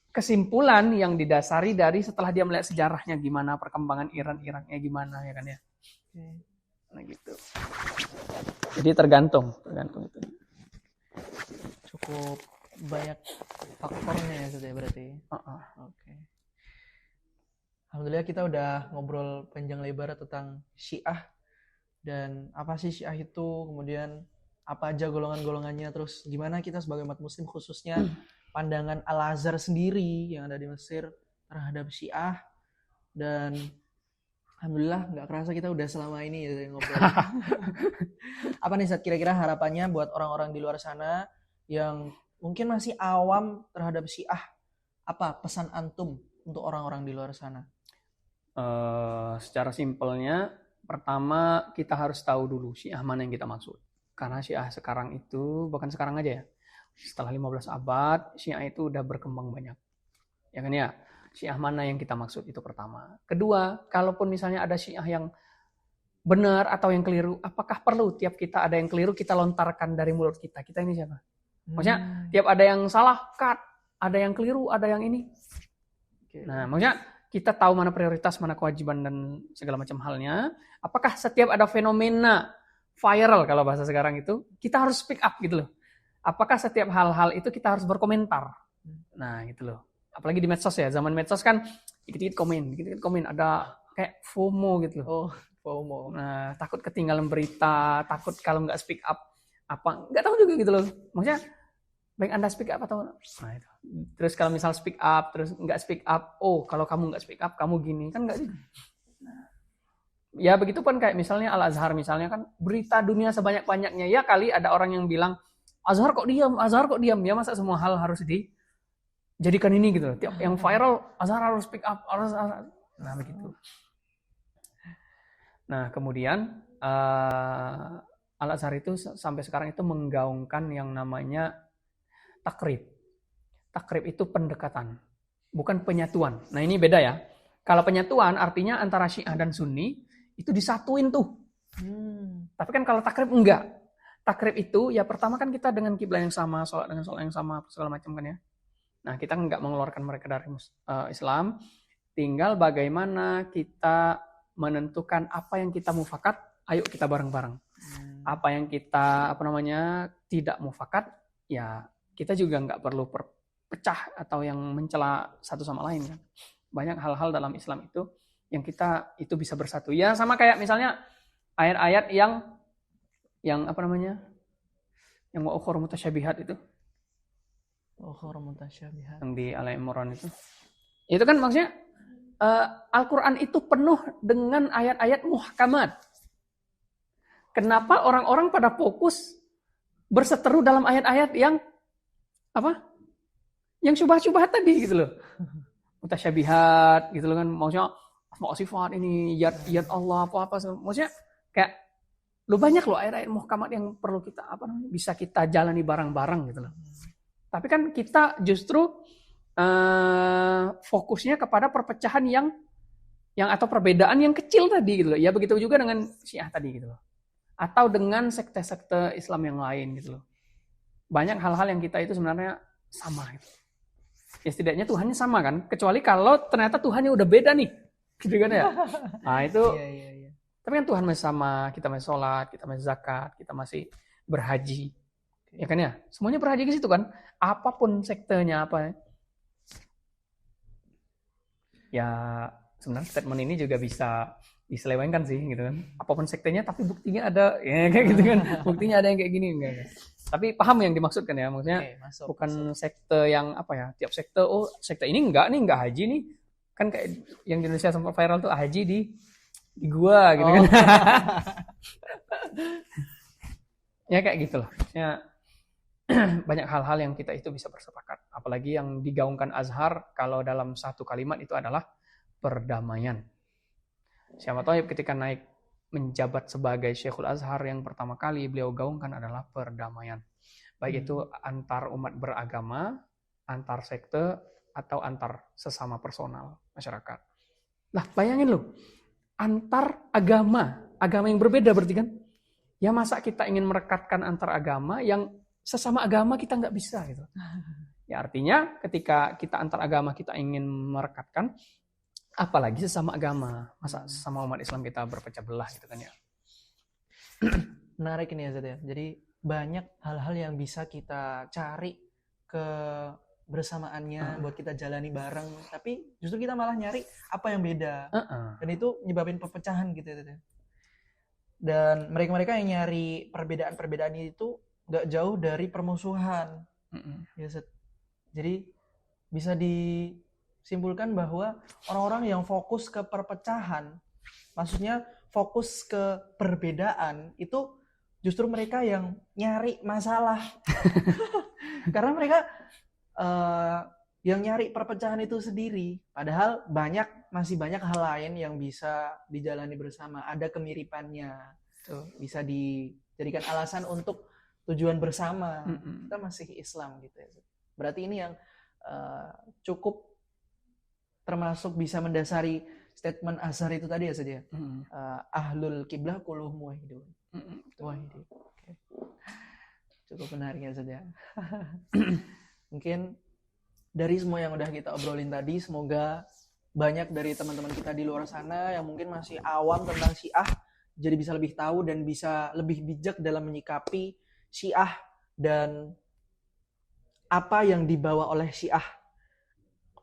kesimpulan yang didasari dari setelah dia melihat sejarahnya gimana, perkembangan Iraknya gimana ya kan ya. Nah gitu. Jadi tergantung itu. Cukup banyak faktornya ya sudah berarti. Oke. Alhamdulillah kita udah ngobrol panjang lebar tentang Syiah dan apa sih Syiah itu, kemudian apa aja golongan-golongannya, terus gimana kita sebagai umat muslim khususnya pandangan Al-Azhar sendiri yang ada di Mesir terhadap Syiah. Dan alhamdulillah nggak kerasa kita udah selama ini ya ngobrol. Apa nih Zat kira-kira harapannya buat orang-orang di luar sana yang mungkin masih awam terhadap Syiah? Apa pesan antum untuk orang-orang di luar sana? Secara simpelnya, pertama kita harus tahu dulu Syiah mana yang kita maksud. Karena Syiah sekarang itu, bukan sekarang aja ya, setelah 15 abad, Syiah itu udah berkembang banyak. Ya kan ya? Syiah mana yang kita maksud itu pertama. Kedua, kalaupun misalnya ada Syiah yang benar atau yang keliru, apakah perlu tiap kita ada yang keliru kita lontarkan dari mulut kita? Kita ini siapa? Maksudnya tiap ada yang salah, cut. Ada yang keliru, ada yang ini. Nah, maksudnya kita tahu mana prioritas, mana kewajiban dan segala macam halnya. Apakah setiap ada fenomena viral kalau bahasa sekarang itu, kita harus speak up gitu loh. Apakah setiap hal-hal itu kita harus berkomentar? Nah, gitu loh. Apalagi di medsos ya, zaman medsos kan dikit-dikit komen, ada kayak FOMO gitu loh. Oh, FOMO. Nah, takut ketinggalan berita, takut kalau nggak speak up, nggak tahu juga gitu loh. Maksudnya, baik Anda speak up atau nah itu. Terus kalau misal speak up, terus nggak speak up, oh kalau kamu nggak speak up, kamu gini, kan nggak gitu. Ya begitu pun kayak misalnya Al-Azhar misalnya kan, berita dunia sebanyak-banyaknya, ya kali ada orang yang bilang, Azhar kok diam, ya masa semua hal harus dijadikan ini gitu. Tiap yang viral, Azhar harus speak up, nah begitu. Nah kemudian Al-Azhar itu sampai sekarang itu menggaungkan yang namanya takrib. Takrib itu pendekatan, bukan penyatuan. Nah ini beda ya. Kalau penyatuan artinya antara Syiah dan Sunni itu disatuin tuh. Tapi kan kalau takrib enggak. Takrib itu ya pertama kan kita dengan kiblat yang sama, sholat dengan sholat yang sama, segala macam kan ya. Nah kita enggak mengeluarkan mereka dari Islam. Tinggal bagaimana kita menentukan apa yang kita mufakat, ayo kita bareng-bareng. Apa yang kita tidak mufakat, ya kita juga nggak perlu pecah atau yang mencela satu sama lain kan. Banyak hal-hal dalam Islam itu yang kita itu bisa bersatu. Ya sama kayak misalnya ayat-ayat yang yang wa ukhra mutasyabihat itu. Ukhra mutasyabihat. Yang di Al-Imran itu. Itu kan maksudnya Al-Qur'an itu penuh dengan ayat-ayat muhkamat. Kenapa orang-orang pada fokus berseteru dalam ayat-ayat yang yang syubhat-syubhat tadi gitu loh. Mutasyabihat gitu loh kan, maksudnya asma sifat ini yad Allah apa maksudnya kayak lu banyak loh ayat-ayat muhkamat yang perlu kita bisa kita jalani bareng-bareng gitu loh. Tapi kan kita justru fokusnya kepada perpecahan yang atau perbedaan yang kecil tadi gitu loh. Ya begitu juga dengan Syiah tadi gitu loh. Atau dengan sekte-sekte Islam yang lain gitu loh. Banyak hal-hal yang kita itu sebenarnya sama gitu. Ya setidaknya Tuhannya sama kan, kecuali kalau ternyata Tuhannya udah beda nih, gitu kan ya. Nah itu, iya. Tapi kan Tuhan masih sama, kita masih sholat, kita masih zakat, kita masih berhaji, ya kan ya. Semuanya berhaji ke situ kan, apapun sektenya apa. Ya sebenarnya statement ini juga bisa diselewengkan sih, gitu kan. Apapun sektenya, tapi buktinya ada, ya kayak gitu kan. Buktinya ada yang kayak gini, enggak. Tapi paham yang dimaksudkan ya, maksudnya bukan sekte yang tiap sekte, sekte ini enggak haji nih. Kan kayak yang di Indonesia sempat viral tuh haji di gua gitu kan. Ya kayak gitu loh. Ya, banyak hal-hal yang kita itu bisa bersepakat. Apalagi yang digaungkan Azhar kalau dalam satu kalimat itu adalah perdamaian. Syekh Thayyib ketika naik menjabat sebagai Syekhul Azhar yang pertama kali beliau gaungkan adalah perdamaian. Baik itu antar umat beragama, antar sekte, atau antar sesama personal masyarakat. Nah bayangin loh, antar agama yang berbeda berarti kan? Ya masa kita ingin merekatkan antar agama yang sesama agama kita nggak bisa gitu. Ya artinya ketika kita antar agama kita ingin merekatkan, apalagi sesama agama, masa sesama umat Islam kita berpecah belah gitu kan ya. Menarik ini ya Zat ya. Jadi banyak hal-hal yang bisa kita cari kebersamaannya buat kita jalani bareng, tapi justru kita malah nyari apa yang beda. Dan itu nyebabin perpecahan gitu ya Zat ya. Dan mereka-mereka yang nyari perbedaan-perbedaan itu gak jauh dari permusuhan. Ya, jadi bisa disimpulkan bahwa orang-orang yang fokus ke perpecahan, maksudnya fokus ke perbedaan, itu justru mereka yang nyari masalah. Karena mereka yang nyari perpecahan itu sendiri. Padahal masih banyak hal lain yang bisa dijalani bersama. Ada kemiripannya. Bisa dijadikan alasan untuk tujuan bersama. Kita masih Islam gitu ya. Berarti ini yang cukup termasuk bisa mendasari statement Azhar itu tadi ya saja. Ahlul kiblah kulluhum wahidun. Wahidun. Okay. Cukup menarik ya saja. Mungkin dari semua yang udah kita obrolin tadi, semoga banyak dari teman-teman kita di luar sana yang mungkin masih awam tentang Syiah jadi bisa lebih tahu dan bisa lebih bijak dalam menyikapi Syiah dan apa yang dibawa oleh Syiah,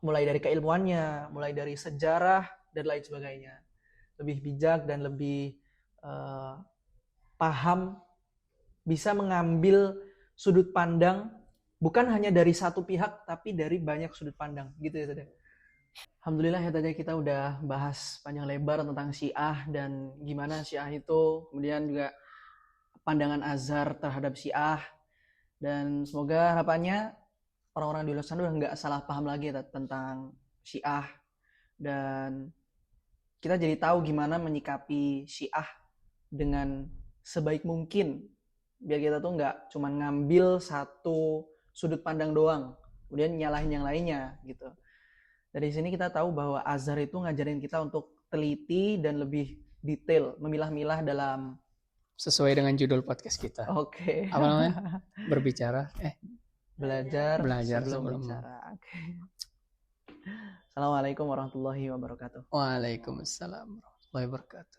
mulai dari keilmuannya, mulai dari sejarah dan lain sebagainya. Lebih bijak dan lebih paham, bisa mengambil sudut pandang bukan hanya dari satu pihak tapi dari banyak sudut pandang gitu ya Tadek. Alhamdulillah ya tadi kita udah bahas panjang lebar tentang Syiah dan gimana Syiah itu, kemudian juga pandangan Azhar terhadap Syiah, dan semoga harapannya orang-orang di luar sana udah nggak salah paham lagi tentang Syiah dan kita jadi tahu gimana menyikapi Syiah dengan sebaik mungkin, biar kita tuh nggak cuma ngambil satu sudut pandang doang kemudian nyalahin yang lainnya gitu. Dari sini kita tahu bahwa Azhar itu ngajarin kita untuk teliti dan lebih detail, memilah-milah dalam sesuai dengan judul podcast kita. Oke. Apa namanya? Belajar sebelum bicara. Oke. Assalamualaikum warahmatullahi wabarakatuh. Waalaikumsalam warahmatullahi wabarakatuh.